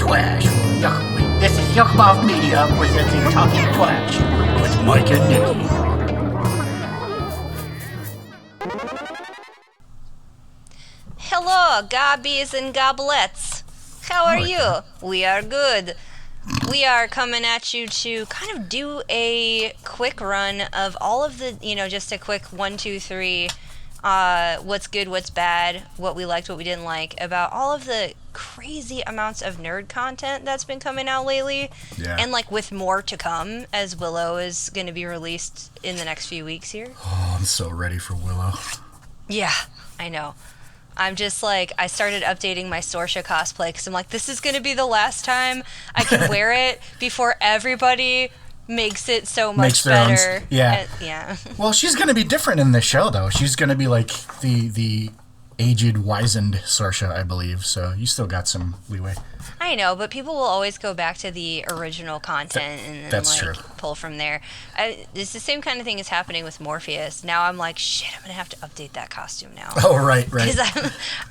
Twash. This is Yuckmouth Media presenting Talking Twash with Mike and Nicky. Hello, gobbies and goblets. How are you? We are good. We are coming at you to kind of do a quick run of all of the, just a quick 1, 2, 3, what's good, what's bad, what we liked, what we didn't like, about all of the crazy amounts of nerd content that's been coming out lately. Yeah. And with more to come, as Willow is going to be released in the next few weeks here. Oh, I'm so ready for Willow. Yeah, I know. I'm just I started updating my Sorsha cosplay because I'm this is going to be the last time I can wear it before everybody makes it so much better. Yeah. Yeah. Well, she's going to be different in this show, though. She's going to be the aged, wizened Sorsha, I believe. So you still got some leeway. I know, but people will always go back to the original content and true. Pull from there. It's the same kind of thing is happening with Morpheus. Now I'm shit, I'm going to have to update that costume now. Oh, right. Because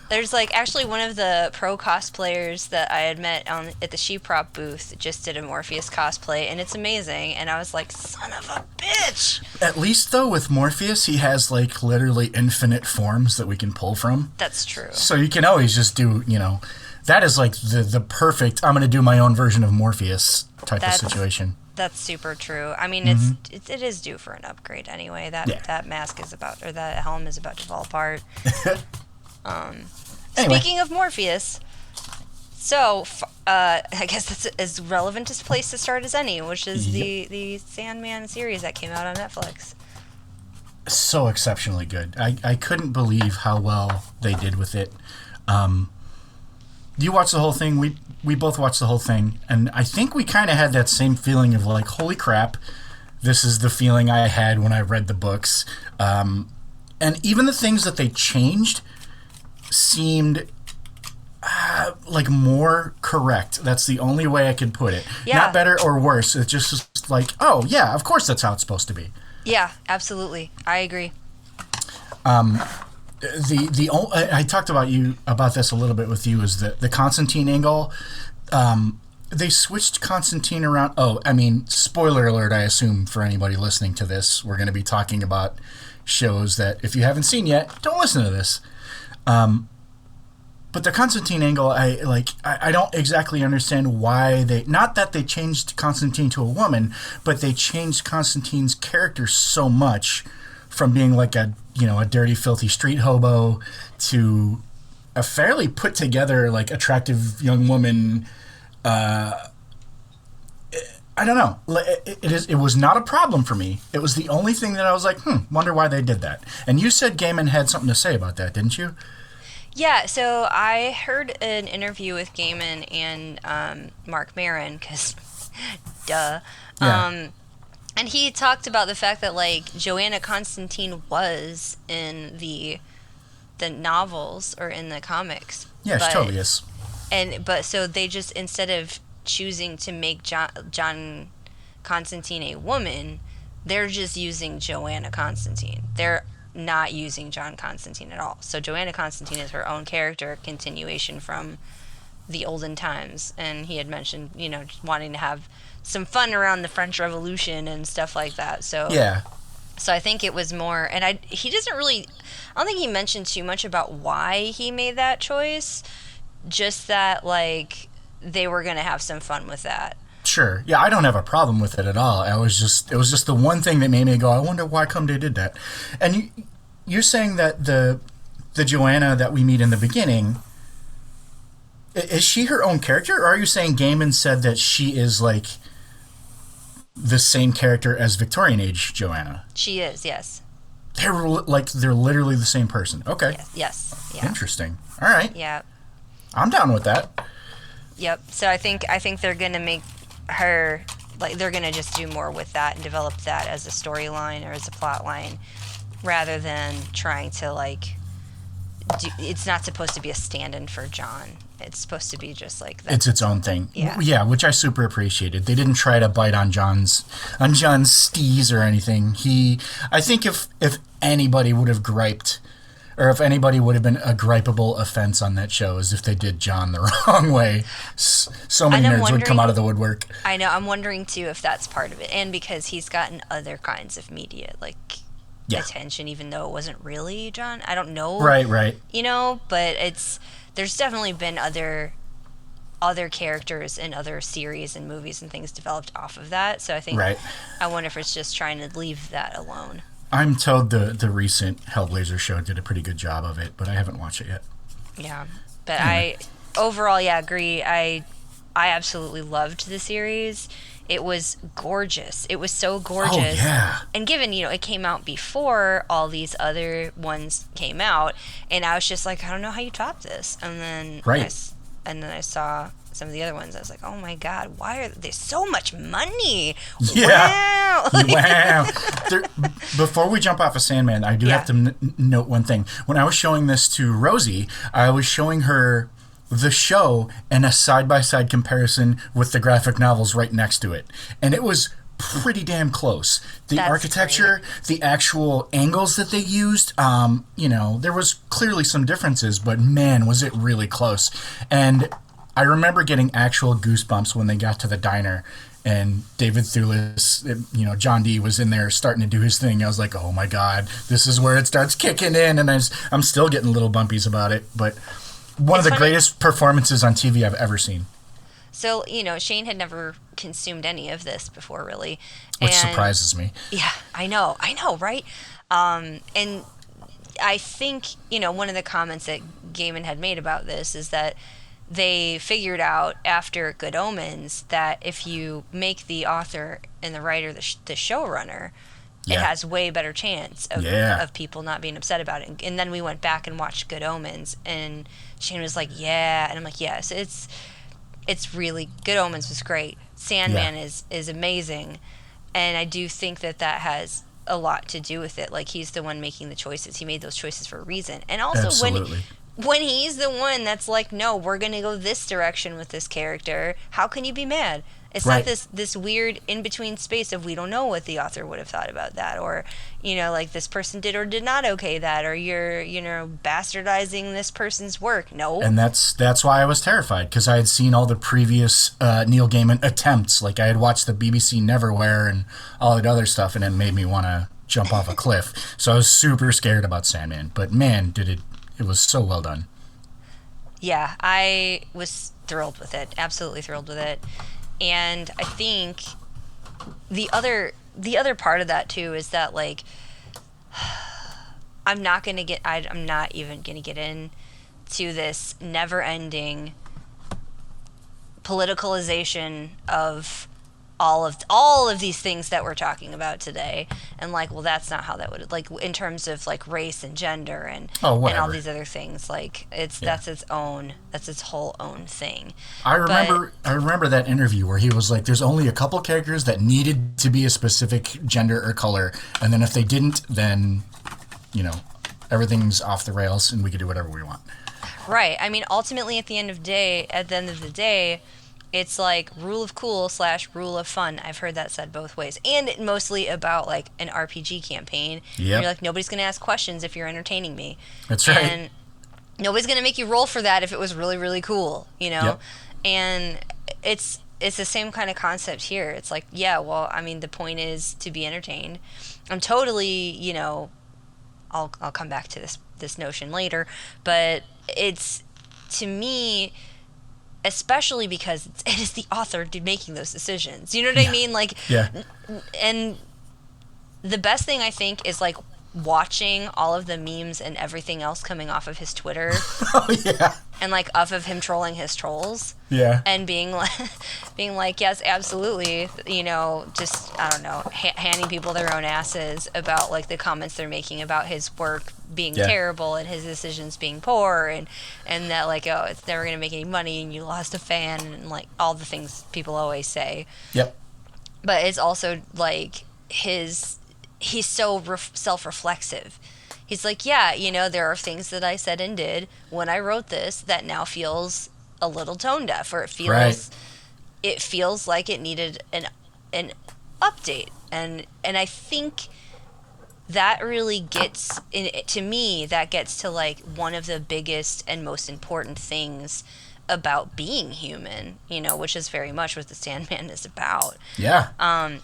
there's actually one of the pro cosplayers that I had met at the SheProp booth just did a Morpheus cosplay, and it's amazing. And I was son of a bitch! At least, though, with Morpheus, he has, literally infinite forms that we can pull from. That's true. So you can always just do, that is the perfect, I'm going to do my own version of Morpheus type of situation. That's super true. I mean, it is due for an upgrade anyway. That mask is about, or that helm is about to fall apart. Anyway. Speaking of Morpheus, so I guess that's as relevant a place to start as any, which is the Sandman series that came out on Netflix. So exceptionally good. I couldn't believe how well they did with it. You watched the whole thing. We both watched the whole thing, and I think we kind of had that same feeling of holy crap, this is the feeling I had when I read the books. And even the things that they changed seemed more correct. That's the only way I could put it. Yeah. Not better or worse. It's just oh yeah, of course that's how it's supposed to be. Yeah, absolutely. I agree. I talked about this a little bit with you, is the Constantine angle. They switched Constantine around. Oh, I mean, spoiler alert, I assume, for anybody listening to this. We're going to be talking about shows that, if you haven't seen yet, don't listen to this. But the Constantine angle, I don't exactly understand why not that they changed Constantine to a woman, but they changed Constantine's character so much from being a dirty, filthy street hobo to a fairly put together, attractive young woman. I don't know. It was not a problem for me. It was the only thing that I was wonder why they did that. And you said Gaiman had something to say about that, didn't you? Yeah, so I heard an interview with Gaiman and Mark Maron, because duh. Yeah. And he talked about the fact that Joanna Constantine was in the novels or in the comics. Yeah, she totally is. But so they just, instead of choosing to make John Constantine a woman, they're just using Joanna Constantine. They're not using John Constantine at all. So Joanna Constantine is her own character, continuation from the olden times. And he had mentioned, wanting to have some fun around the French Revolution and stuff like that. So yeah. So I think it was more, and I don't think he mentioned too much about why he made that choice. Just that they were gonna have some fun with that. Sure. Yeah, I don't have a problem with it at all. It was just the one thing that made me go, I wonder why come they did that. And you're saying that the Joanna that we meet in the beginning, is she her own character, or are you saying Gaiman said that she is the same character as Victorian age Joanna? She is, yes. They're literally the same person. Okay. Yes. Yeah. Interesting. All right. Yeah. I'm down with that. Yep. So I think they're gonna make her they're gonna just do more with that and develop that as a storyline or as a plot line, rather than trying to it's not supposed to be a stand-in for John. It's supposed to be just that. It's its own thing. Yeah, which I super appreciated. They didn't try to bite on John's steez or anything. I think if anybody would have griped or if anybody would have been a gripeable offense on that show, is if they did John the wrong way. So many nerds would come out of the woodwork. I know. I'm wondering too if that's part of it, and because he's gotten other kinds of media, like attention, even though it wasn't really John. I don't know. Right. You know, but there's definitely been other characters in other series and movies and things developed off of that. So I think I wonder if it's just trying to leave that alone. I'm told the recent Hellblazer show did a pretty good job of it, but I haven't watched it yet. Yeah, but anyway. I overall agree. I absolutely loved the series. It was gorgeous. It was so gorgeous. Oh, yeah. And given, it came out before all these other ones came out, and I was just like, I don't know how you top this. And then I saw some of the other ones. I was like, oh my God, why are there so much money? Yeah. Wow. Wow. Before we jump off of Sandman, I do have to note one thing. When I was showing this to Rosie, I was showing her the show and a side-by-side comparison with the graphic novels right next to it. And it was pretty damn close. The architecture, the actual angles that they used, there was clearly some differences, but man, was it really close. And I remember getting actual goosebumps when they got to the diner and David Thewlis, John D was in there starting to do his thing. I was like, oh my God, this is where it starts kicking in. And I'm still getting little bumpies about it, but one of the greatest performances on TV I've ever seen. So, Shane had never consumed any of this before, really. Which surprises me. Yeah, I know, right? And I think, one of the comments that Gaiman had made about this is that they figured out after Good Omens that if you make the author and the writer the showrunner, it has way better chance of people not being upset about it. And then we went back and watched Good Omens, and Shane was like, yeah. And I'm like, yes, it's really, Good Omens was great. Sandman is amazing. And I do think that has a lot to do with it. Like, he's the one making the choices. He made those choices for a reason. And also when he's the one that's like, no, we're going to go this direction with this character, how can you be mad? It's not this weird in-between space of we don't know what the author would have thought about that, or, like this person did or did not okay that, or you're, bastardizing this person's work. No. And that's why I was terrified, because I had seen all the previous Neil Gaiman attempts. Like, I had watched the BBC Neverwhere and all that other stuff, and it made me want to jump off a cliff. So I was super scared about Sandman. But man, it was so well done. Yeah, I was thrilled with it. Absolutely thrilled with it. And I think the other part of that too is that, like, I'm not even gonna get into this never-ending politicalization of all of these things that we're talking about today, and like, well, that's not how that would, like, in terms of like race and gender and all these other things, like that's its whole own thing. I remember that interview where he was like, there's only a couple characters that needed to be a specific gender or color, and then if they didn't, then everything's off the rails and we can do whatever we want. Right. I mean, ultimately at the end of the day, it's like rule of cool / rule of fun. I've heard that said both ways. And mostly about like an RPG campaign. You're like, nobody's going to ask questions if you're entertaining me. That's right. And nobody's going to make you roll for that if it was really, really cool, Yep. And it's the same kind of concept here. It's like, yeah, well, I mean, the point is to be entertained. I'm totally, I'll come back to this notion later, but it's, to me, especially because it is the author making those decisions. You know what I mean? Like, and the best thing I think is like watching all of the memes and everything else coming off of his Twitter. And like off of him trolling his trolls. Yeah. And being like, yes, absolutely, just, I don't know, handing people their own asses about like the comments they're making about his work being terrible and his decisions being poor, and that like, oh, it's never going to make any money and you lost a fan, and like all the things people always say. Yep. But it's also like he's so self-reflexive. He's like, yeah, there are things that I said and did when I wrote this that now feels a little tone deaf, or it feels like it needed an update. And I think that really gets to me, that gets to like one of the biggest and most important things about being human, which is very much what the Sandman is about. Yeah. And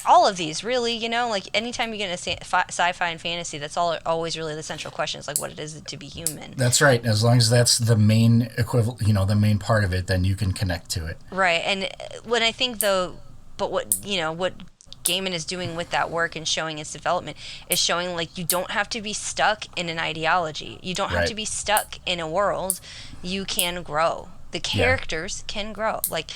all of these really, like anytime you get into sci-fi and fantasy, that's always really the central question is like what it is to be human. That's right. As long as that's the main equivalent, the main part of it, then you can connect to it. Right. And when I think though, but what Gaiman is doing with that work and showing its development is showing like you don't have to be stuck in an ideology. You don't have to be stuck in a world. You can grow. The characters can grow. Like,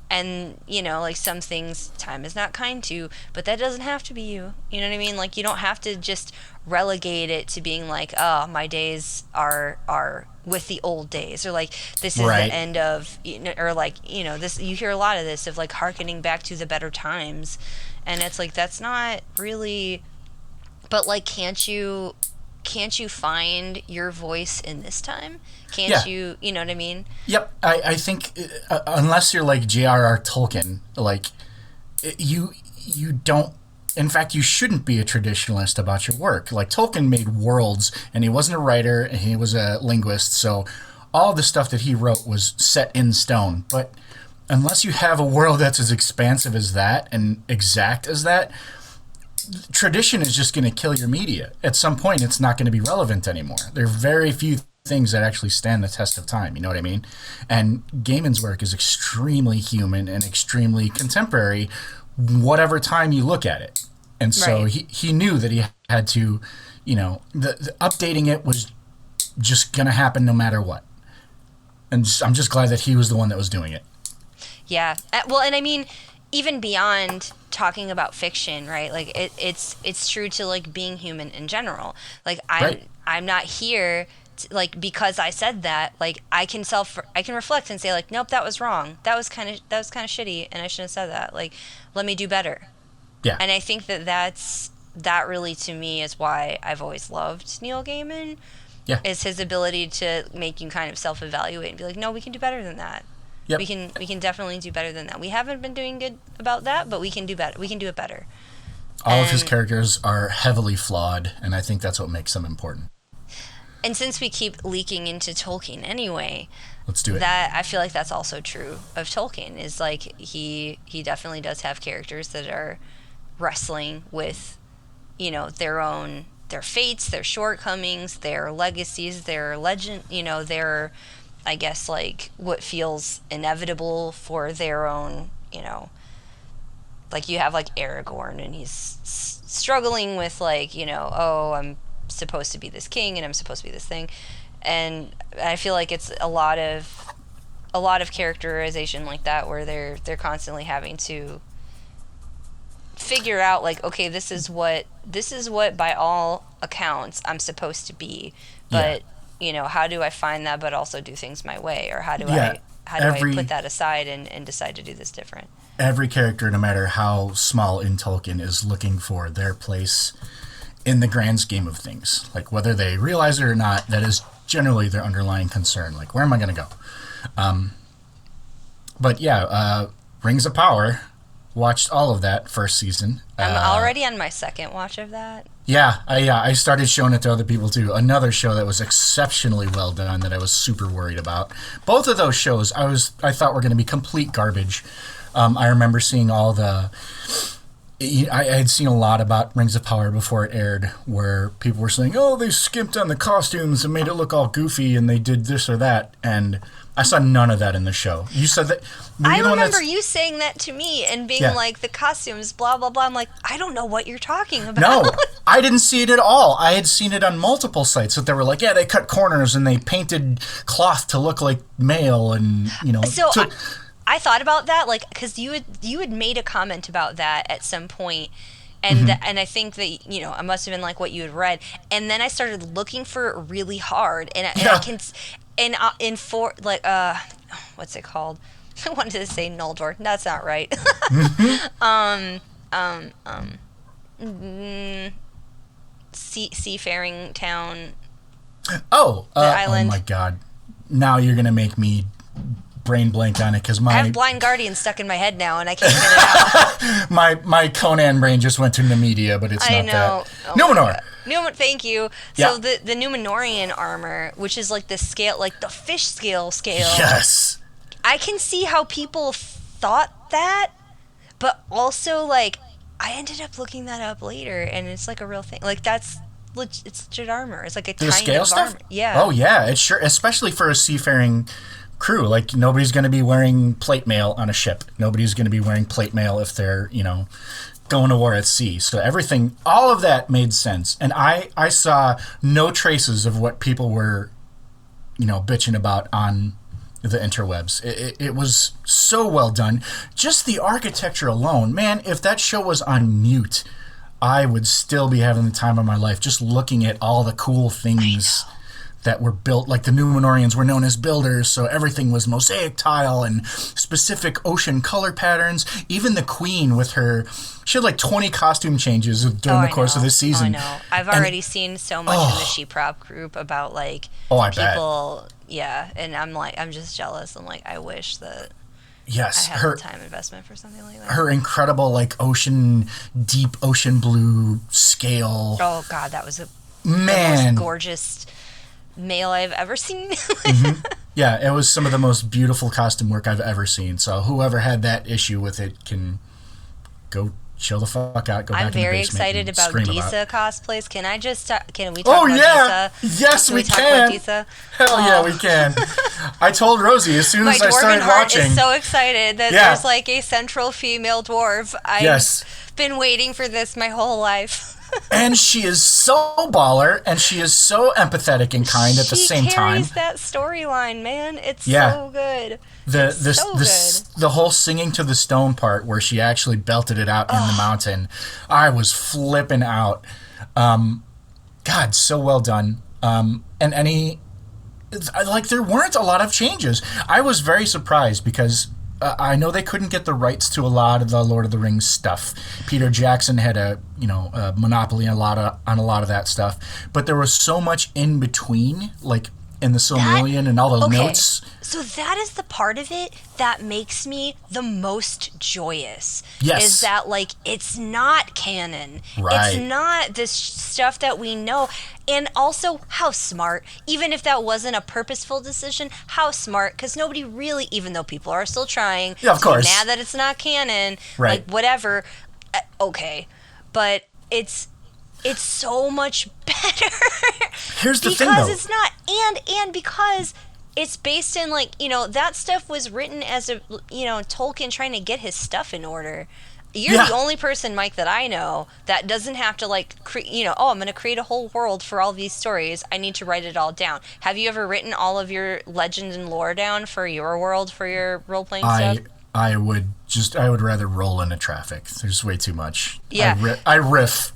and like some things time is not kind to, but that doesn't have to be you. You know what I mean? Like you don't have to just relegate it to being like, oh, my days are with the old days, or like this is the end of, or like this. You hear a lot of this of like hearkening back to the better times. And it's like that's not really, but like can't you find your voice in this time? Can't you? You know what I mean? Yep. I think unless you're like J.R.R. Tolkien, like you don't. In fact, you shouldn't be a traditionalist about your work. Like Tolkien made worlds, and he wasn't a writer, and he was a linguist, so all the stuff that he wrote was set in stone. But unless you have a world that's as expansive as that and exact as that, tradition is just going to kill your media. At some point, it's not going to be relevant anymore. There are very few things that actually stand the test of time, you know what I mean? And Gaiman's work is extremely human and extremely contemporary, whatever time you look at it. And so he knew that he had to, the updating it was just going to happen no matter what. And I'm just glad that he was the one that was doing it. Yeah. Well, and I mean, even beyond talking about fiction, right? Like it's true to like being human in general. Like I'm not here to, like, because I said that, like I can reflect and say like, nope, that was wrong. That was kind of shitty, and I shouldn't have said that. Like, let me do better. Yeah. And I think that really to me is why I've always loved Neil Gaiman. Yeah. Is his ability to make you kind of self-evaluate and be like, no, we can do better than that. Yep. We can definitely do better than that. We haven't been doing good about that, but we can do better. We can do it better. All of his characters are heavily flawed, and I think that's what makes them important. And since we keep leaking into Tolkien anyway, let's do it. That I feel like that's also true of Tolkien. Is like he definitely does have characters that are wrestling with, their fates, their shortcomings, their legacies, their legend, their, I guess, like what feels inevitable for their own, like you have like Aragorn, and he's struggling with like, oh, I'm supposed to be this king and I'm supposed to be this thing. And I feel like it's a lot of characterization like that, where they're constantly having to figure out like, okay, this is what by all accounts I'm supposed to be, but how do I find that but also do things my way, or how do I put that aside and decide to do this different? Every character, no matter how small in Tolkien, is looking for their place in the grand scheme of things. Like whether they realize it or not, that is generally their underlying concern. Like, where am I going to go? But yeah, Rings of Power. Watched all of that first season. I'm already on my second watch of that. Yeah, I started showing it to other people too. Another show that was exceptionally well done that I was super worried about. Both of those shows I thought were going to be complete garbage. I remember seeing all the... I had seen a lot about Rings of Power before it aired, where people were saying, oh, they skimped on the costumes and made it look all goofy and they did this or that. And I saw none of that in the show. You said that... I remember you saying that to me and being like, the costumes, blah, blah, blah. I'm like, I don't know what you're talking about. No, I didn't see it at all. I had seen it on multiple sites that they were like, yeah, they cut corners and they painted cloth to look like male and, So I thought about that, like, because you had made a comment about that at some point, and and I think that I must have been like what you had read, and then I started looking for it really hard, and I can, and in for like what's it called? I wanted to say Noldor. That's not right. Seafaring town. Oh, the island. Oh my God! Now you're gonna make me brain blanked on it because I have Blind Guardian stuck in my head now, and I can't get it out. my Conan brain just went to Numidia, but it's not that. Oh Numenor. Thank you. Yeah. So the Numenorian armor, which is like the scale, like the fish scale. Yes. I can see how people thought that, but also like I ended up looking that up later, and it's like a real thing. Like it's legit armor. It's like a The kind scale of stuff? armor. Yeah. Oh yeah, it's sure, especially for a seafaring crew. Like nobody's going to be wearing plate mail on a ship. Nobody's going to be wearing plate mail if they're, going to war at sea. So everything, all of that made sense. And I saw no traces of what people were, bitching about on the interwebs. It was so well done. Just the architecture alone, man, if that show was on mute, I would still be having the time of my life just looking at all the cool things that were built. Like the Numenorians were known as builders, so everything was mosaic tile and specific ocean color patterns. Even the queen with she had like 20 costume changes during the course of this season. I know. I've already seen so much in the SheProp group about like people. Bet. Yeah, and I'm just jealous. I'm like, I wish that yes, I had the time investment for something like that. Her incredible like deep ocean blue scale. Oh God, that was the most gorgeous male I've ever seen. Mm-hmm. Yeah, it was some of the most beautiful costume work I've ever seen. So whoever had that issue with it can go chill the fuck out. Go back in the basement. I'm very excited about Disa cosplays. Can I just can we talk about Disa? Yes, we can. Talk about Disa? Hell yeah, we can. I told Rosie as soon as I started watching. My dwarven heart is so excited that there's like a central female dwarf. I've been waiting for this my whole life. And she is so baller, and she is so empathetic and kind at the same time. She carries that storyline, man. It's so good. The whole singing to the stone part where she actually belted it out in the mountain, I was flipping out. God, so well done. And there weren't a lot of changes. I was very surprised because I know they couldn't get the rights to a lot of the Lord of the Rings stuff. Peter Jackson had a monopoly on a lot of that stuff, but there was so much in between, like in the Silmarillion and all those notes. So that is the part of it that makes me the most joyous. Yes. Is that like it's not canon. Right. It's not this stuff that we know. And also, how smart. Even if that wasn't a purposeful decision, how smart. Because nobody really, even though people are still trying, of course, mad that it's not canon, right? Like whatever. Okay, but it's so much better. Here's the thing, though. Because it's not, and because it's based in that stuff was written as a Tolkien trying to get his stuff in order. You're the only person, Mike, that I know that doesn't have to I'm going to create a whole world for all these stories. I need to write it all down. Have you ever written all of your legend and lore down for your world, for your role-playing stuff? I would rather roll into traffic. There's way too much. Yeah. I riff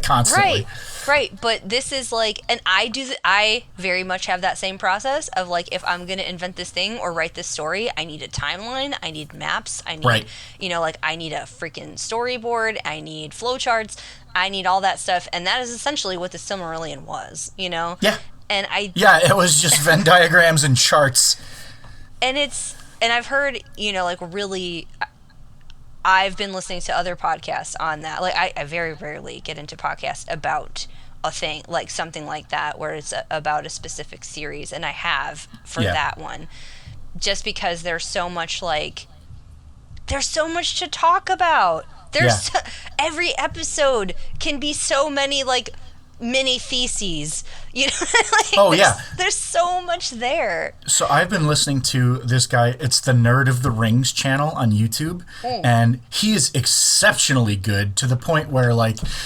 constantly. Right. But this is and I very much have that same process of if I'm going to invent this thing or write this story, I need a timeline, I need maps, I need, I need a freaking storyboard, I need flowcharts, I need all that stuff. And that is essentially what the Silmarillion was, Yeah. And it was just Venn diagrams and charts. And I've heard, really, I've been listening to other podcasts on that. I very rarely get into podcasts about a thing, something like that, where it's about a specific series, and I have for that one. Just because there's so much, there's so much to talk about. Every episode can be so many, mini theses, there's so much there. So I've been listening to this guy, it's the Nerd of the Rings channel on YouTube, and he is exceptionally good to the point where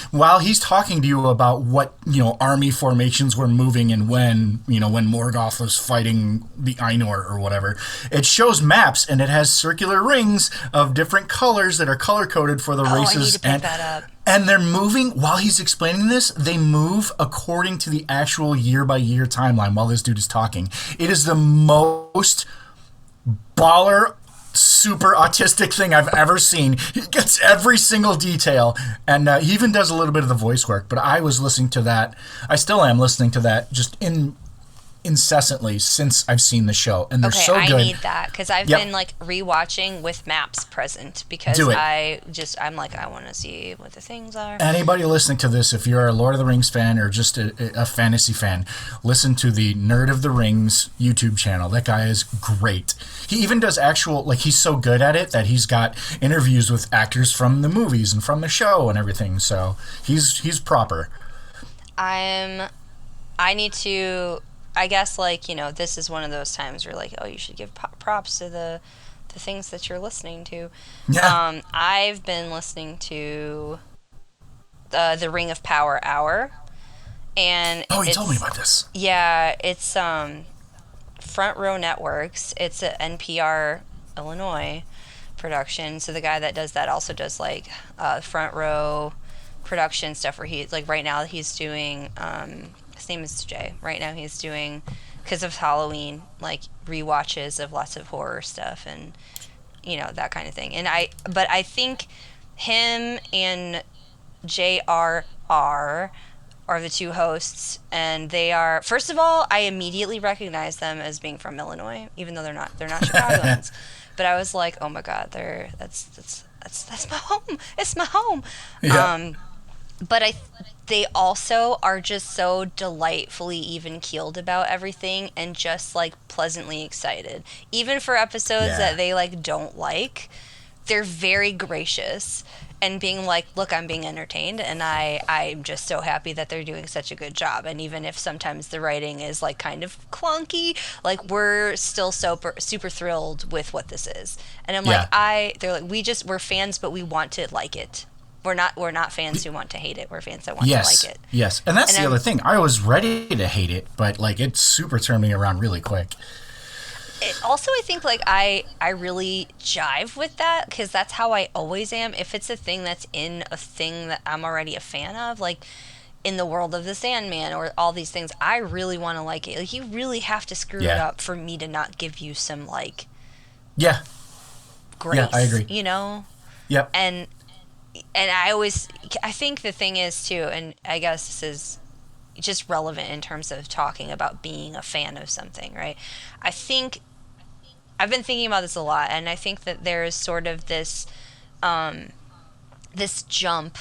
while he's talking to you about what army formations were moving and when Morgoth was fighting the Ainur or whatever, it shows maps and it has circular rings of different colors that are color coded for the races. I need to pick that up. And they're moving, while he's explaining this, they move according to the actual year-by-year timeline while this dude is talking. It is the most baller, super autistic thing I've ever seen. He gets every single detail, and he even does a little bit of the voice work. But I was listening to that. I still am listening to that just in incessantly since I've seen the show, and they're Okay, so good. I need that because I've Yep. been like rewatching with maps present because Do it. I'm like I want to see what the things are. Anybody listening to this, if you're a Lord of the Rings fan or just a fantasy fan, listen to the Nerd of the Rings YouTube channel. That guy is great. He even does actual, like, he's so good at it that he's got interviews with actors from the movies and from the show and everything. So he's proper. I need to. I guess like this is one of those times where like you should give props to the things that you're listening to. Yeah. I've been listening to the Ring of Power Hour, and Oh, you told me about this. Yeah, it's Front Row Networks. It's a NPR Illinois production. So the guy that does that also does like Front Row production stuff where he like right now he's doing his name is Jay. Right now he's doing, because of Halloween, like rewatches of lots of horror stuff and that kind of thing. And I think him and JRR are the two hosts, and they are, first of all, I immediately recognize them as being from Illinois, even though they're not Chicagoans. But I was like, oh my god, that's my home. It's my home. Yeah. But they also are just so delightfully even keeled about everything and just like pleasantly excited. Even for episodes that they like don't like, they're very gracious and being like, look, I'm being entertained, and I'm just so happy that they're doing such a good job. And even if sometimes the writing is like kind of clunky, like we're still super thrilled with what this is. And I'm they're like, we're fans, but we want to like it. We're not fans who want to hate it. We're fans that want to like it. Yes, and that's the other thing. I was ready to hate it, but like it super turned me around really quick. Also, I think like I really jive with that because that's how I always am. If it's a thing that's in a thing that I'm already a fan of, like in the world of the Sandman or all these things, I really want to like it. Like you really have to screw it up for me to not give you some like grace. Yeah, I agree. Yep. And I think the thing is too, and I guess this is just relevant in terms of talking about being a fan of something, right? I think I've been thinking about this a lot, and I think that there is sort of this this jump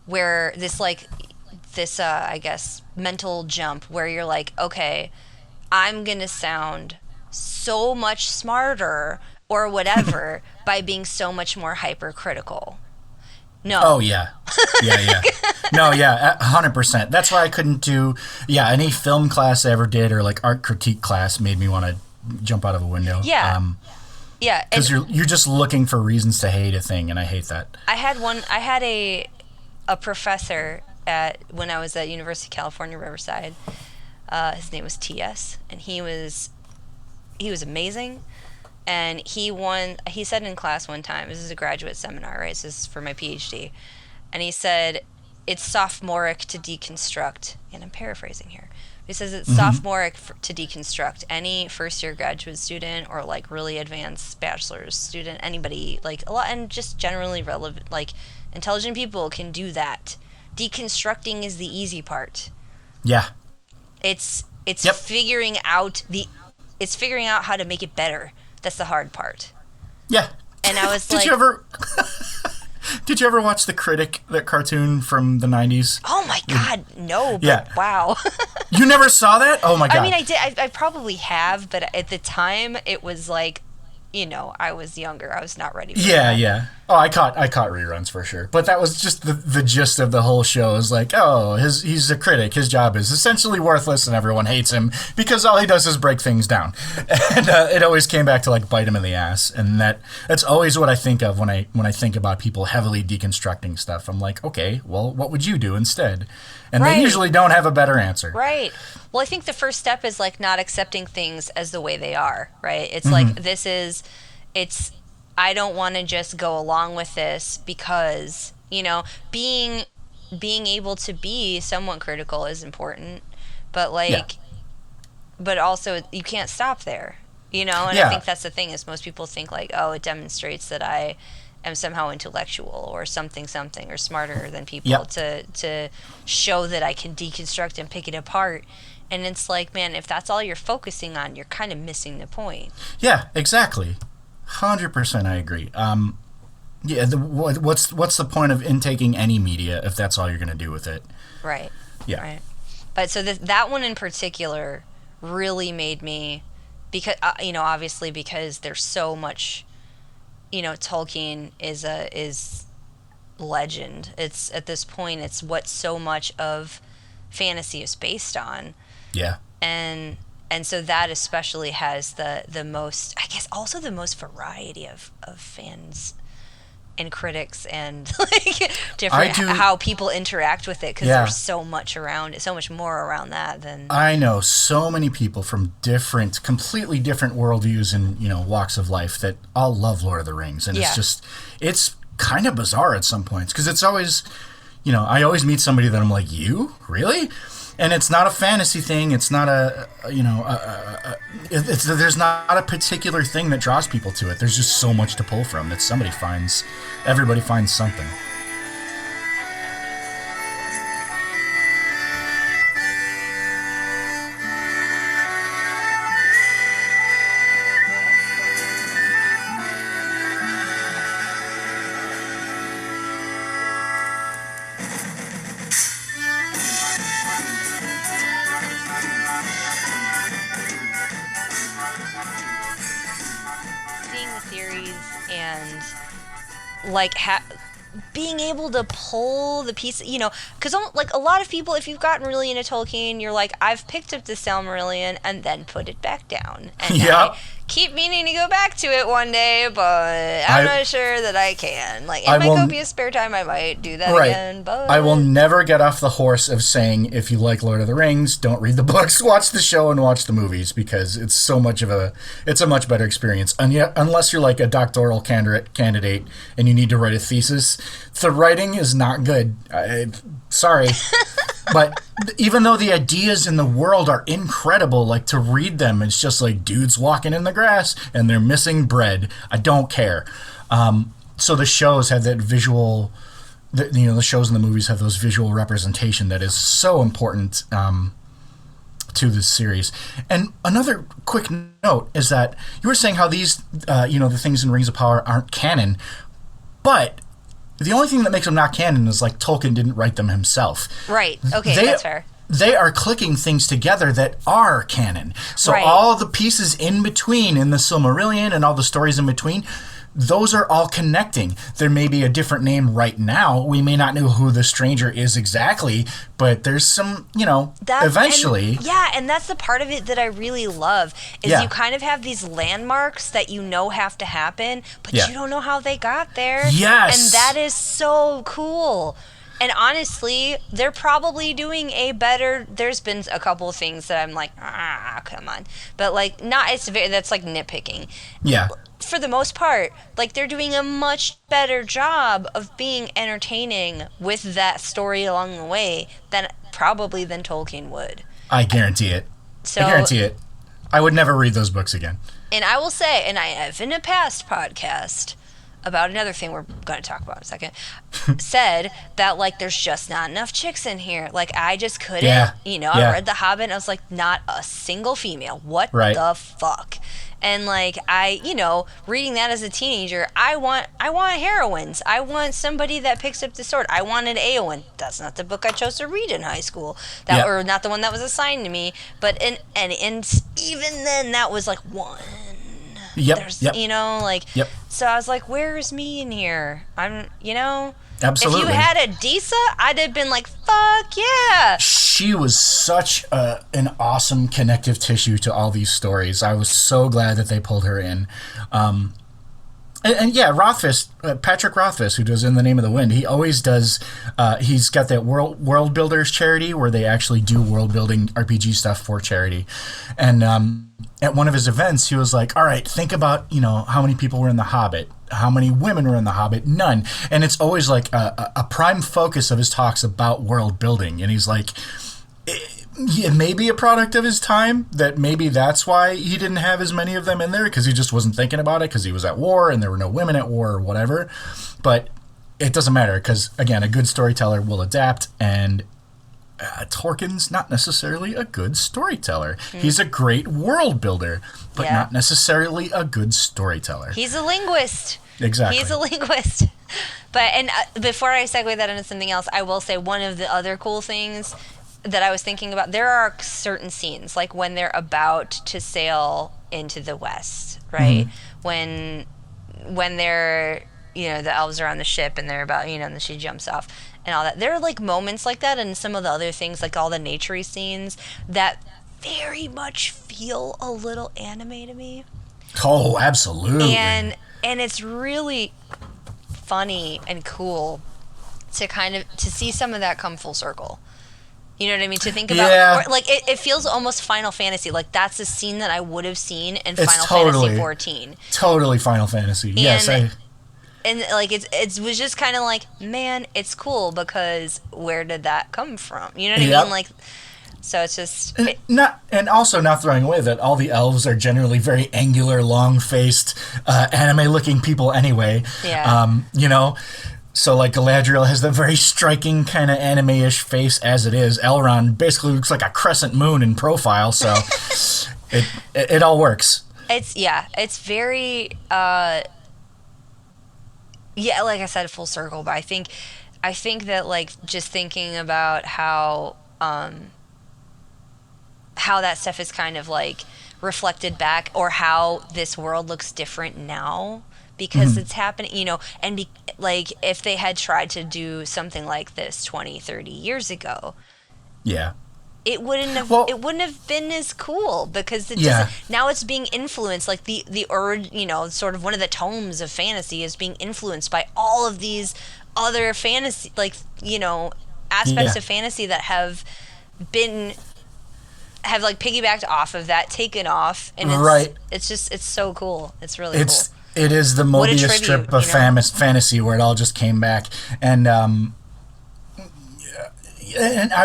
where I guess mental jump where you're like, okay, I'm gonna sound so much smarter or whatever by being so much more hypercritical. No. Oh, yeah. Yeah. No, yeah, 100%. That's why I couldn't do, any film class I ever did or like art critique class made me want to jump out of a window. Yeah. Yeah. Because you're just looking for reasons to hate a thing, and I hate that. I had a professor when I was at University of California, Riverside. His name was T.S., and he was amazing. And he said in class one time, this is a graduate seminar, right? So this is for my PhD. And he said, it's sophomoric to deconstruct, and I'm paraphrasing here. He says it's sophomoric to deconstruct. Any first-year graduate student or like really advanced bachelor's student, anybody, like a lot, and just generally relevant, like intelligent people can do that. Deconstructing is the easy part. Yeah. It's figuring out how to make it better. That's the hard part. Yeah. And I was Did you ever watch The Critic, that cartoon from the 90s? Oh my god, no. But wow. You never saw that? Oh my god. I mean, I did. I probably have, but at the time it was like, I was younger. I was not ready for that. Yeah. Oh, I caught reruns for sure. But that was just the gist of the whole show is like, he's a critic. His job is essentially worthless and everyone hates him because all he does is break things down. And it always came back to like bite him in the ass. And that's always what I think of when I think about people heavily deconstructing stuff. I'm like, okay, well, what would you do instead? And they usually don't have a better answer. Right. Well, I think the first step is like not accepting things as the way they are, right? It's like I don't want to just go along with this because, being able to be somewhat critical is important, but but also you can't stop there, and I think that's the thing is most people think like, oh, it demonstrates that I am somehow intellectual or something or smarter than people Yep. to show that I can deconstruct and pick it apart. And it's like, man, if that's all you're focusing on, you're kind of missing the point. Yeah, exactly. 100% I agree. Yeah, what's the point of intaking any media if that's all you're going to do with it? Right. Yeah. Right. But so that one in particular really made me, because obviously because there's so much, Tolkien is legend. It's at this point it's what so much of fantasy is based on. Yeah. And so that especially has the most, I guess, also the most variety of fans and critics and like different how people interact with it, because there's so much around it, so much more around that than I know so many people from completely different worldviews and walks of life that all love Lord of the Rings, and it's kind of bizarre at some points because it's always I always meet somebody that I'm like, you really? And it's not a fantasy thing. It's not there's not a particular thing that draws people to it. There's just so much to pull from that everybody finds something. like being able to pull the piece, because like a lot of people, if you've gotten really into Tolkien, you're like, I've picked up the Silmarillion and then put it back down, and I keep meaning to go back to it one day, but I'm not sure that I can. Like, in my copious spare time, I might do that again, but I will never get off the horse of saying, if you like Lord of the Rings, don't read the books, watch the show and watch the movies, because it's a much better experience. And yet, unless you're like a doctoral candidate and you need to write a thesis, the writing is not good. Sorry. But even though the ideas in the world are incredible, like, to read them, it's just like dudes walking in the grass and they're missing bread. I don't care. So the shows have that visual, the shows and the movies have those visual representation that is so important to this series. And another quick note is that you were saying how these, the things in Rings of Power aren't canon, but the only thing that makes them not canon is, like, Tolkien didn't write them himself. Right. Okay, that's fair. They are clicking things together that are canon. So all the pieces in between, in the Silmarillion and all the stories in between, those are all connecting. There may be a different name right now. We may not know who the stranger is exactly, but there's some, eventually. And that's the part of it that I really love, is you kind of have these landmarks that have to happen, but you don't know how they got there. Yes. And that is so cool. And honestly, they're probably doing there's been a couple of things that I'm like, come on. But, like, that's like nitpicking. Yeah. For the most part, like, they're doing a much better job of being entertaining with that story along the way than Tolkien would. I guarantee it. I would never read those books again. And I will say, and I have in a past podcast about another thing we're going to talk about in a second, said that, like, there's just not enough chicks in here. Like, I just couldn't, I read The Hobbit and I was like, not a single female. What the fuck? And, like, reading that as a teenager, I want heroines. I want somebody that picks up the sword. I wanted Éowyn. That's not the book I chose to read in high school. Or not the one that was assigned to me. But and even then, that was like one. Yep. So I was like, where's me in here? Absolutely. If you had a Disa, I'd have been like, fuck yeah. She was such an awesome connective tissue to all these stories. I was so glad that they pulled her in. Rothfuss, Patrick Rothfuss, who does In the Name of the Wind, he always does, he's got that World Builders charity where they actually do world building RPG stuff for charity. And at one of his events, he was like, all right, think about, how many people were in The Hobbit. How many women were in The Hobbit? None. And it's always like a prime focus of his talks about world building. And he's like, Yeah, maybe a product of his time, that maybe that's why he didn't have as many of them in there, because he just wasn't thinking about it, because he was at war and there were no women at war or whatever. But it doesn't matter, because, again, a good storyteller will adapt, and Tolkien's not necessarily a good storyteller. He's a great world builder, but not necessarily a good storyteller. He's a linguist. Exactly. He's a linguist. But, and before I segue that into something else, I will say one of the other cool things that I was thinking about, there are certain scenes, like when they're about to sail into the west, right? When they're, the elves are on the ship and they're about, and she jumps off and all that. There are like moments like that, and some of the other things, like all the nature scenes, that very much feel a little anime to me. Oh, absolutely. And it's really funny and cool to see some of that come full circle. You know what I mean? To think about, or like it feels almost Final Fantasy. Like that's a scene that I would have seen in Final Fantasy 14. Totally Final Fantasy. Yes, and like it was just kind of like, man, it's cool because where did that come from? You know what I mean? Like, so it's just and also not throwing away that all the elves are generally very angular, long-faced, anime-looking people anyway. Yeah. So, like, Galadriel has the very striking kind of anime-ish face as it is. Elrond basically looks like a crescent moon in profile, so it all works. It's very, like I said, full circle, but I think that, like, just thinking about how that stuff is kind of, like, reflected back, or how this world looks different now, because it's happening, and like if they had tried to do something like this 20, 30 years ago, it wouldn't have been as cool, because now it's being influenced, like the sort of one of the tomes of fantasy is being influenced by all of these other fantasy, like, aspects of fantasy that have like piggybacked off of that, taken off, and it's so cool. It's really cool. It is the Mobius strip of fantasy where it all just came back. And I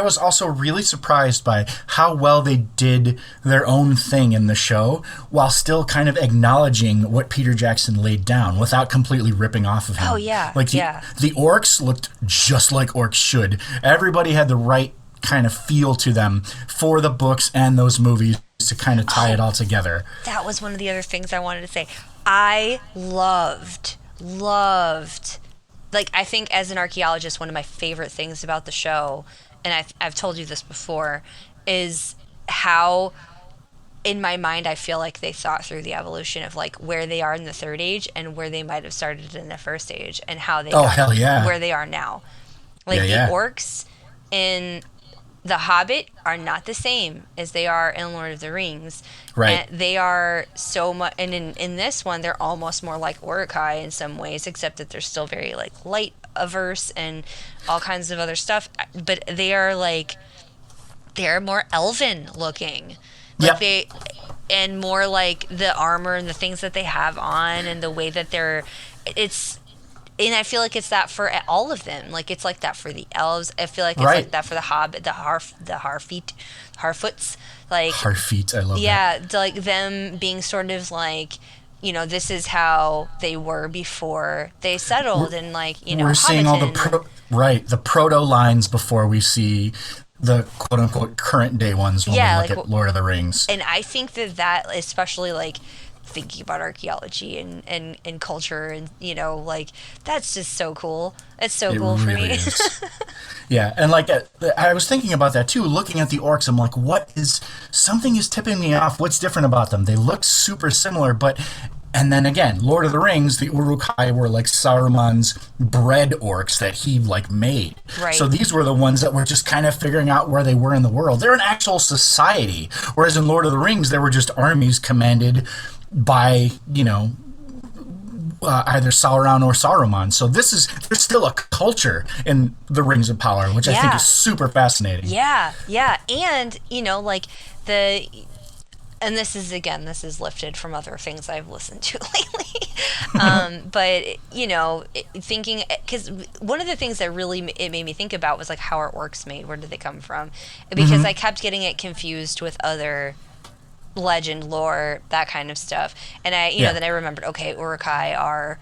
was also really surprised by how well they did their own thing in the show, while still kind of acknowledging what Peter Jackson laid down without completely ripping off of him. Oh, yeah. Like the orcs looked just like orcs should. Everybody had the right kind of feel to them for the books and those movies to kind of tie it all together. That was one of the other things I wanted to say. I loved, like, I think as an archaeologist, one of my favorite things about the show, and I've told you this before, is how, in my mind, I feel like they thought through the evolution of, like, where they are in the Third Age and where they might have started in the First Age, and how they got where they are now. Like, the orcs in The Hobbit are not the same as they are in Lord of the Rings. Right. And they are so much, and in this one, they're almost more like Uruk-hai in some ways, except that they're still very, like, light averse and all kinds of other stuff. But they are, like, they're more elven looking. Like and more like the armor and the things that they have on and the way that and I feel like it's that for all of them. Like, it's like that for the elves. I feel like it's like that for the Hobbit, the Harfoots. Like, Harfeet, I love that. Yeah, like them being sort of like, this is how they were before they settled, and like, we're seeing all the proto lines before we see the quote unquote current day ones when we look at Lord of the Rings. And I think that especially like thinking about archaeology and culture, and like, that's just so cool. It's so cool for me. Yeah, and like I was thinking about that too, looking at the orcs. I'm like, something is tipping me off. What's different about them? They look super similar, and then again, Lord of the Rings, the Uruk-hai were like Saruman's bred orcs that he like made. Right. So these were the ones that were just kind of figuring out where they were in the world. They're an actual society, whereas in Lord of the Rings, they were just armies commanded by, either Sauron or Saruman. So there's still a culture in the Rings of Power, which I think is super fascinating. Yeah. And, like and this is lifted from other things I've listened to lately. But thinking, because one of the things that really it made me think about was like, how are orcs made? Where did they come from? Because I kept getting it confused with other legend lore, that kind of stuff. And then I remembered, okay, Uruk-hai are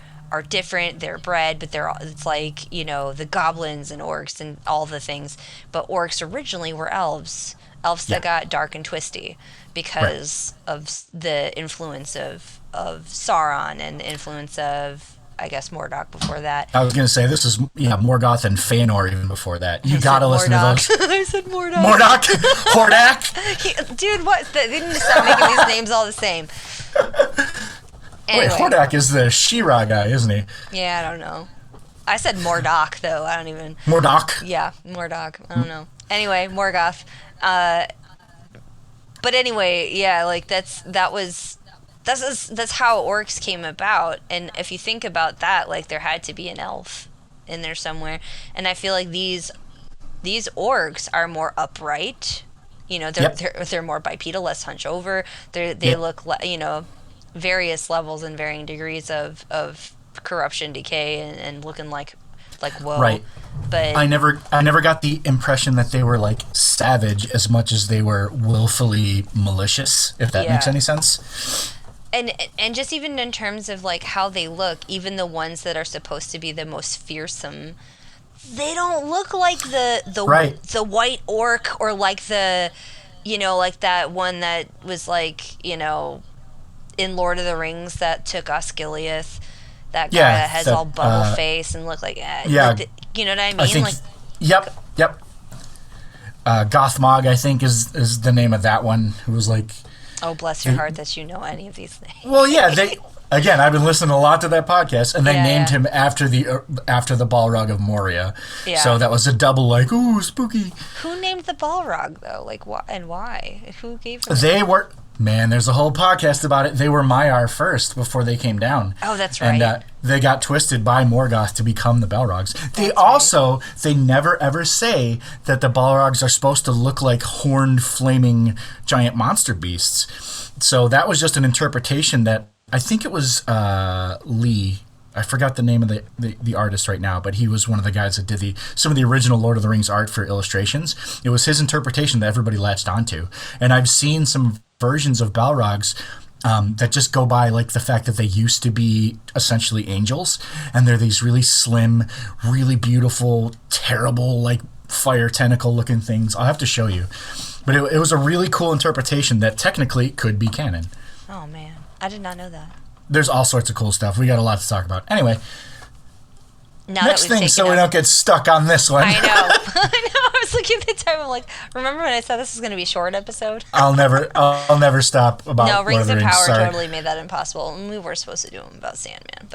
different. They're bred, but it's like, the goblins and orcs and all the things. But orcs originally were elves that got dark and twisty because of the influence of Sauron and the influence of, I guess, Mordok before that. I was going to say, this is Morgoth and Fëanor even before that. You got to listen to those. I said Mordok. Mordok? Hordak? Dude, what? They need to stop making these names all the same. Anyway. Wait, Hordak is the She-Ra guy, isn't he? Yeah, I don't know. I said Mordok, though. I don't even... Mordok? Yeah, Mordok. I don't know. Anyway, Morgoth. But anyway, yeah, like that's how orcs came about. And if you think about that, like there had to be an elf in there somewhere. And I feel like these orcs are more upright. They're more bipedal, less hunch over. They look, various levels and varying degrees of corruption, decay, and looking like whoa. Right. But I never got the impression that they were like savage as much as they were willfully malicious, if that makes any sense. And just even in terms of like how they look, even the ones that are supposed to be the most fearsome, they don't look like the white orc, or like the like that one that was like, in Lord of the Rings that took Osgiliath. That guy that has all bubble face and look like, you know what I mean? Yep. Gothmog, I think, is the name of that one. Who was like, oh, bless your heart that you know any of these names. Well, yeah, again, I've been listening a lot to that podcast, and they named him after the Balrog of Moria. Yeah. So that was a double, like, ooh, spooky. Who named the Balrog though? Like, what and why? Who gave them? They were. Man, there's a whole podcast about it. They were Maiar first before they came down. Oh, that's right. And they got twisted by Morgoth to become the Balrogs. They never ever say that the Balrogs are supposed to look like horned, flaming, giant monster beasts. So that was just an interpretation that, I think it was Lee. I forgot the name of the artist right now, but he was one of the guys that did some of the original Lord of the Rings art for illustrations. It was his interpretation that everybody latched onto. And I've seen some versions of Balrogs that just go by like the fact that they used to be essentially angels, and they're these really slim, really beautiful, terrible, like fire tentacle looking things. I'll have to show you. But it was a really cool interpretation that technically could be canon. Oh man, I did not know that. There's all sorts of cool stuff. We got a lot to talk about. Anyway, next thing, so we don't get stuck on this one. I know. I was looking at the time. I'm like, remember when I said this was going to be a short episode? I'll never stop about No, Rings of Power Sorry. totally made that impossible, and we were supposed to do them about Sandman,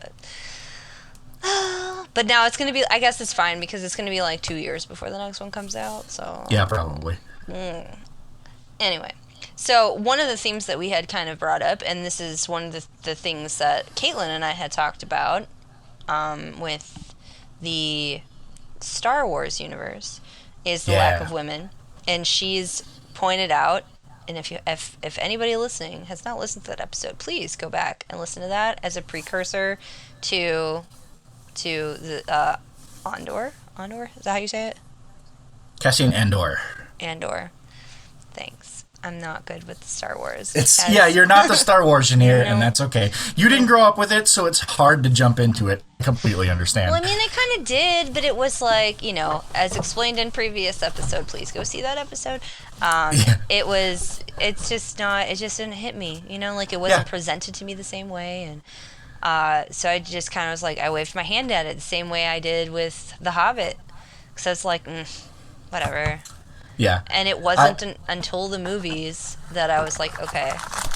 but now it's going to be. I guess it's fine because it's going to be like 2 years before the next one comes out. So yeah, probably. Anyway. So one of the themes that we had kind of brought up, and this is one of the things that Caitlin and I had talked about with the Star Wars universe, is the lack of women. And she's pointed out, and if anybody listening has not listened to that episode, please go back and listen to that as a precursor to the Andor. Andor? Is that how you say it? Cassian Andor. Andor. Thanks. I'm not good with Star Wars. You're not the Star Wars engineer, and that's okay. You didn't grow up with it, so it's hard to jump into it. I completely understand. Well, I mean, I kind of did, but it was like, as explained in previous episode, please go see that episode. It just didn't hit me, like it wasn't presented to me the same way. And so I just kind of was like, I waved my hand at it the same way I did with The Hobbit. Because I was like, whatever. Yeah. And it wasn't until the movies that I was like, okay,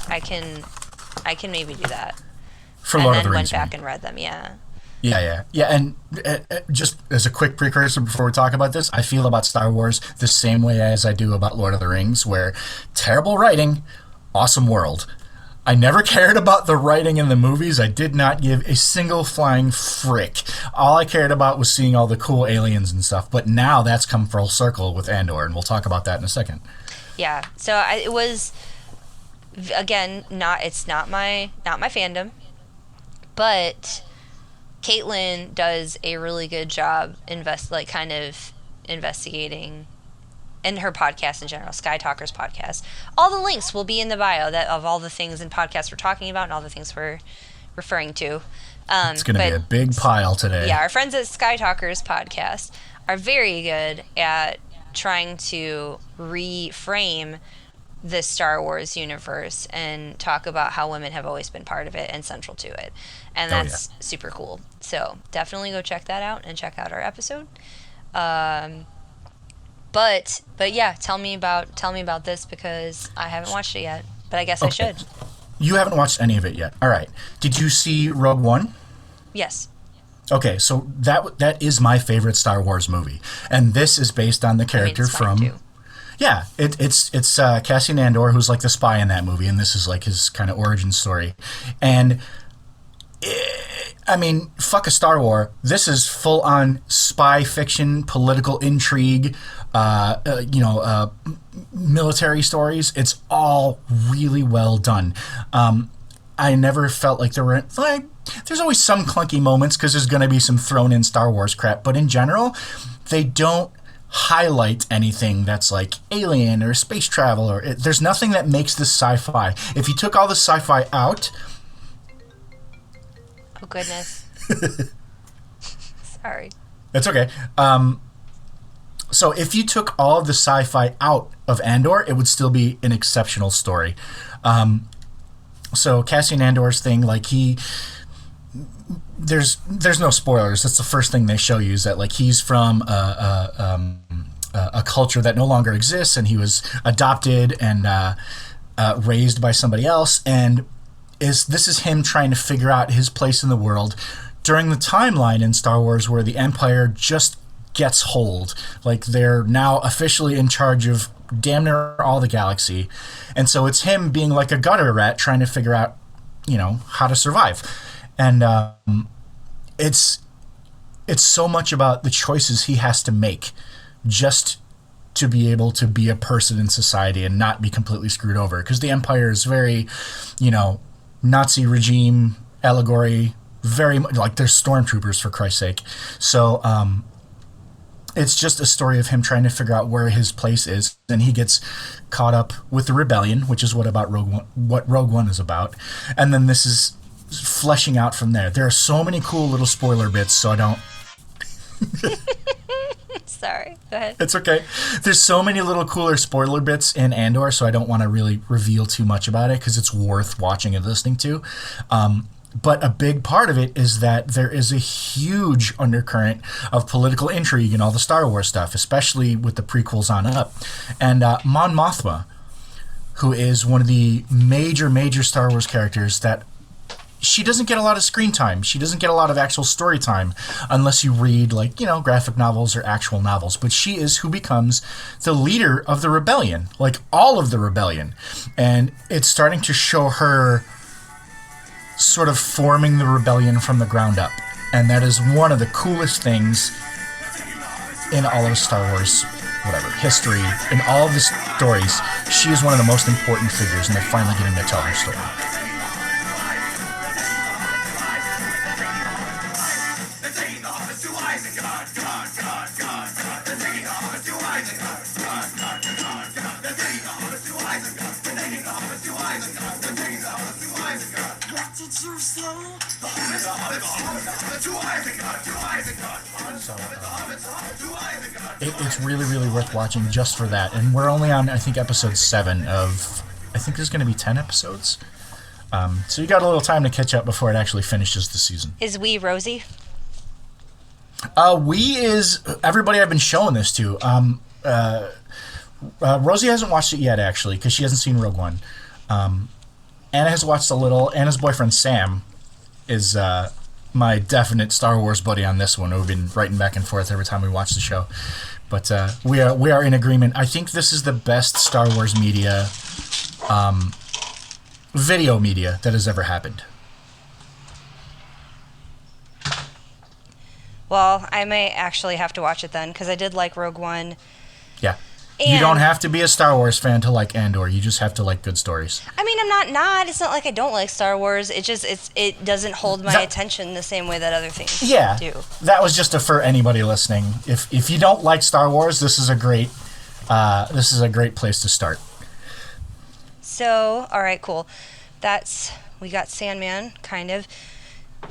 I can maybe do that. For Lord of the Rings. And then went back and read them, yeah. Yeah. And just as a quick precursor before we talk about this, I feel about Star Wars the same way as I do about Lord of the Rings, where terrible writing, awesome world. I never cared about the writing in the movies. I did not give a single flying frick. All I cared about was seeing all the cool aliens and stuff. But now that's come full circle with Andor, and we'll talk about that in a second. Yeah. So it was again, it's not my fandom, but Caitlin does a really good job kind of investigating, and her podcast in general, Skytalkers podcast. All the links will be in the bio of all the things and podcasts we're talking about and all the things we're referring to. It's going to be a big pile today. Yeah, our friends at Skytalkers podcast are very good at trying to reframe the Star Wars universe and talk about how women have always been part of it and central to it. And that's super cool. So definitely go check that out and check out our episode. But yeah, tell me about this, because I haven't watched it yet, but I guess I should. You haven't watched any of it yet. All right. Did you see Rogue One? Yes. Okay, so that is my favorite Star Wars movie, and this is based on the character from. Too. Yeah, it's Cassian Andor, who's like the spy in that movie, and this is like his kind of origin story, and. I mean, fuck a Star Wars. This is full on spy fiction, political intrigue, military stories. It's all really well done. I never felt like there were there's always some clunky moments because there's going to be some thrown in Star Wars crap, but in general, they don't highlight anything that's like alien or space travel, or there's nothing that makes this sci-fi. If you took all the sci-fi out. Oh, goodness. Sorry. That's okay. So if you took all of the sci-fi out of Andor, it would still be an exceptional story. So Cassian Andor's thing, like there's no spoilers. That's the first thing they show you, is that like he's from a culture that no longer exists, and he was adopted and raised by somebody else, and this is him trying to figure out his place in the world during the timeline in Star Wars where the Empire just gets hold. Like, they're now officially in charge of damn near all the galaxy. And so it's him being like a gutter rat trying to figure out, how to survive. And it's so much about the choices he has to make just to be able to be a person in society and not be completely screwed over. Because the Empire is very, Nazi regime allegory, very much like they're stormtroopers, for Christ's sake. So it's just a story of him trying to figure out where his place is, and he gets caught up with the rebellion, which is what Rogue One is about. And then this is fleshing out from there. There are so many cool little spoiler bits, so I don't. Sorry, go ahead. It's okay. There's so many little cooler spoiler bits in Andor, so I don't want to really reveal too much about it because it's worth watching and listening to. But a big part of it is that there is a huge undercurrent of political intrigue in all the Star Wars stuff, especially with the prequels on up. And Mon Mothma, who is one of the major Star Wars characters, that she doesn't get a lot of screen time. She doesn't get a lot of actual story time unless you read, graphic novels or actual novels. But she is who becomes the leader of the rebellion, like all of the rebellion. And it's starting to show her sort of forming the rebellion from the ground up. And that is one of the coolest things in all of Star Wars, history. In all of the stories, she is one of the most important figures, and they're finally getting to tell her story. It's really worth watching just for that. And we're only on, I think, episode 7 of, I think there's going to be 10 episodes. So you got a little time to catch up before it actually finishes the season. Is Wee Rosie? Wee is everybody I've been showing this to. Rosie hasn't watched it yet, actually, because she hasn't seen Rogue One. Anna has watched a little. Anna's boyfriend, Sam, is my definite Star Wars buddy on this one. We've been writing back and forth every time we watch the show. But we are in agreement. I think this is the best Star Wars media, video media, that has ever happened. Well, I may actually have to watch it then, because I did like Rogue One. Yeah. And, you don't have to be a Star Wars fan to like Andor. You just have to like good stories. I mean, I'm not. It's not like I don't like Star Wars. It doesn't hold my attention the same way that other things do. That was just for anybody listening. If you don't like Star Wars, this is a great place to start. So, all right, cool. We got Sandman, kind of.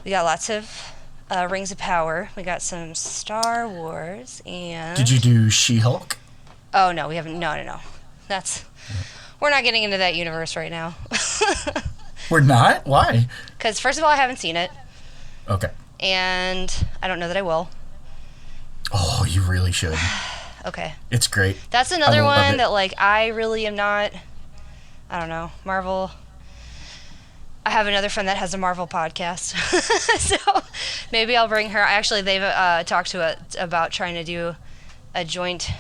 We got lots of Rings of Power. We got some Star Wars, and... Did you do She-Hulk? Oh, no, we haven't. No. We're not getting into that universe right now. We're not? Why? Because, first of all, I haven't seen it. Okay. And I don't know that I will. Oh, you really should. Okay. It's great. That's another one that, like, I really am not... I don't know. Marvel... I have another friend that has a Marvel podcast, so maybe I'll bring her. Actually, they've talked about trying to do a joint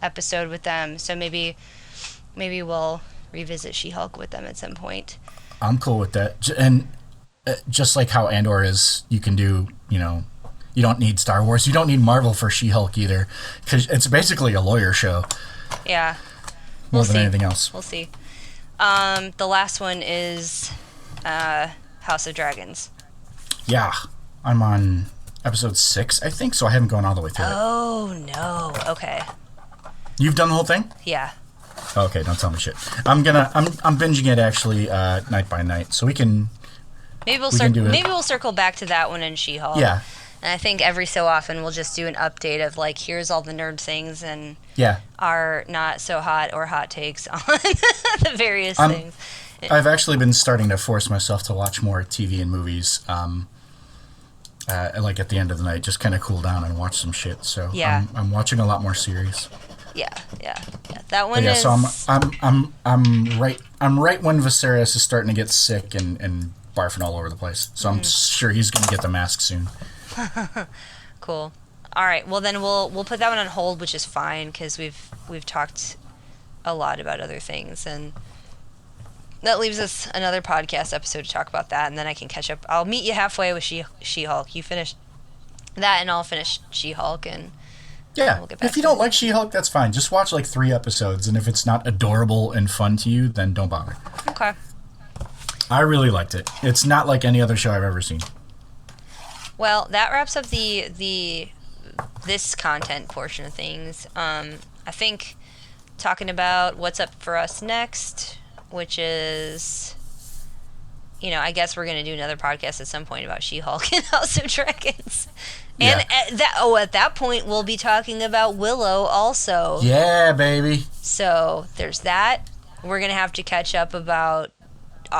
episode with them, so maybe we'll revisit She-Hulk with them at some point. I'm cool with that. And just like how Andor is, you can do, you don't need Star Wars. You don't need Marvel for She-Hulk either, because it's basically a lawyer show. Yeah. More than anything else. We'll see. The last one is... House of Dragons. Yeah, I'm on episode 6, I think, so I haven't gone all the way through it. Oh, no. Okay. You've done the whole thing? Yeah. Okay, don't tell me shit. I'm binging it actually night by night, so we can. Maybe we'll circle back to that one in She-Hulk. Yeah. And I think every so often we'll just do an update of like, here's all the nerd things and our not so hot or hot takes on the various things. I've actually been starting to force myself to watch more TV and movies, like at the end of the night, just kind of cool down and watch some shit. So I'm watching a lot more series. Yeah. That one is. So I'm right when Viserys is starting to get sick and barfing all over the place. So I'm sure he's going to get the mask soon. Cool. All right. Well, then we'll put that one on hold, which is fine because we've talked a lot about other things and. That leaves us another podcast episode to talk about that, and then I can catch up. I'll meet you halfway with She-Hulk. You finish that, and I'll finish She-Hulk, and we'll get back if you don't like She-Hulk, that's fine. Just watch like 3 episodes, and if it's not adorable and fun to you, then don't bother. Okay. I really liked it. It's not like any other show I've ever seen. Well, that wraps up this content portion of things. I think talking about what's up for us next... which is, I guess we're going to do another podcast at some point about She-Hulk and House of Dragons. And at that point, we'll be talking about Willow also. Yeah, baby. So there's that. We're going to have to catch up about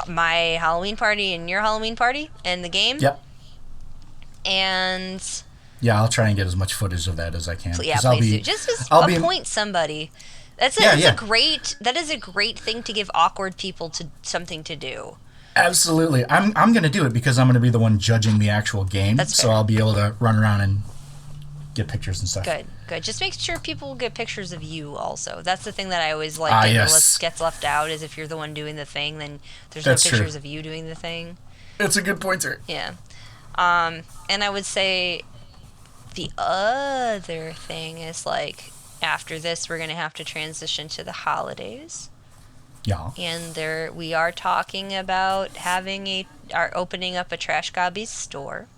my Halloween party and your Halloween party and the game. Yep. And... yeah, I'll try and get as much footage of that as I can. Yeah, please do. Just appoint somebody. That is a great thing to give awkward people to something to do. Absolutely. I'm going to do it because I'm going to be the one judging the actual game. That's so fair. I'll be able to run around and get pictures and stuff. Good. Just make sure people get pictures of you also. That's the thing that I always like gets left out is if you're the one doing the thing, then there's no pictures of you doing the thing. It's a good pointer. Yeah. And I would say the other thing is like after this, we're going to have to transition to the holidays. Yeah. And we are talking about opening up a Trashgoblins store.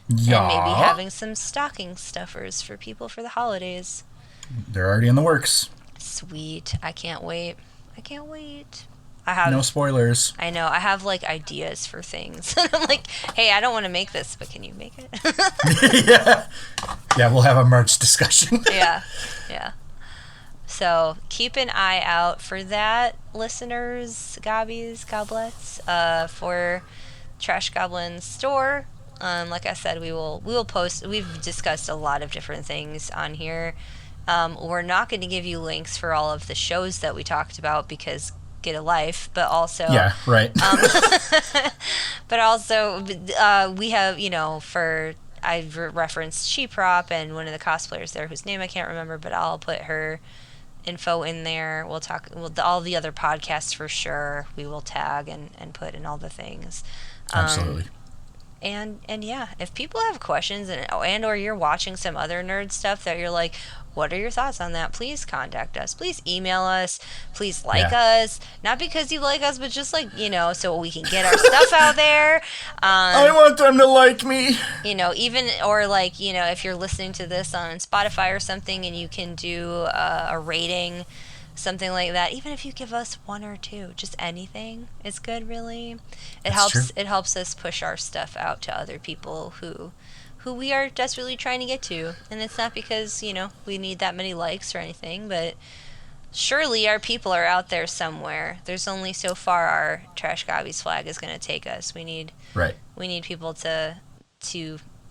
Yeah. And maybe having some stocking stuffers for people for the holidays. They're already in the works. Sweet. I can't wait. I have no spoilers. I know. I have like ideas for things. I'm like, hey, I don't want to make this, but can you make it? Yeah, we'll have a merch discussion. Yeah. So keep an eye out for that, listeners, goblets, for Trashgoblins store. Like I said, we will post. We've discussed a lot of different things on here. We're not going to give you links for all of the shows that we talked about because get a life, but also right. but also we have I've referenced SheProp and one of the cosplayers there whose name I can't remember, but I'll put her info in there. We'll talk all the other podcasts for sure. We will tag and put in all the things. Absolutely. And yeah, if people have questions and or you're watching some other nerd stuff that you're like, what are your thoughts on that? Please contact us. Please email us. Please like us. Not because you like us, but just like, so we can get our stuff out there. I want them to like me. Even, or like, if you're listening to this on Spotify or something and you can do a rating, something like that, even if you give us 1 or 2, just anything is good, really. It helps us push our stuff out to other people who we are desperately trying to get to. And it's not because, we need that many likes or anything, but surely our people are out there somewhere. There's only so far our Trash Gobbies flag is going to take us. We need people to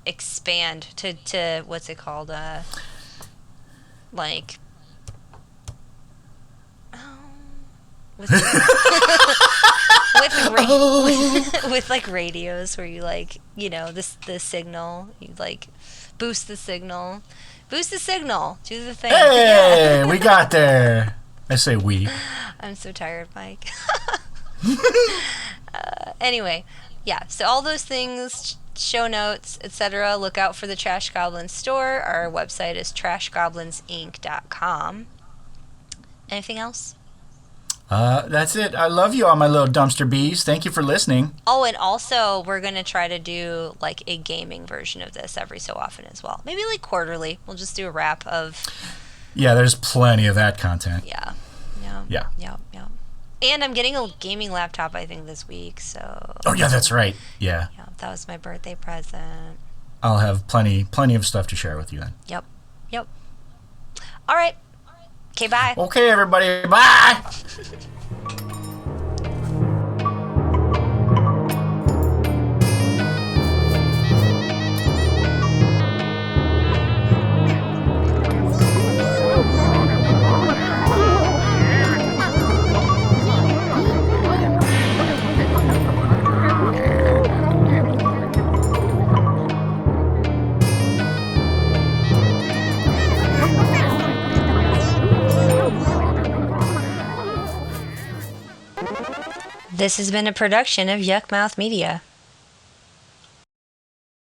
expand to what's it called? With like radios where you the signal, you boost the signal, do the thing. Hey, we got there. I say we. I'm so tired, Mike. Anyway, yeah, so all those things, show notes, etc. Look out for the Trash Goblins store. Our website is trashgoblinsinc.com. Anything else? That's it. I love you all, my little dumpster bees. Thank you for listening. Oh, and also we're going to try to do like a gaming version of this every so often as well. Maybe like quarterly. We'll just do a wrap of... Yeah, there's plenty of that content. Yeah. And I'm getting a gaming laptop, I think, this week, so... Oh, yeah, that's right. Yeah. Yeah, that was my birthday present. I'll have plenty of stuff to share with you then. Yep. All right. Okay, bye. Okay, everybody. Bye. This has been a production of Yuckmouth Media.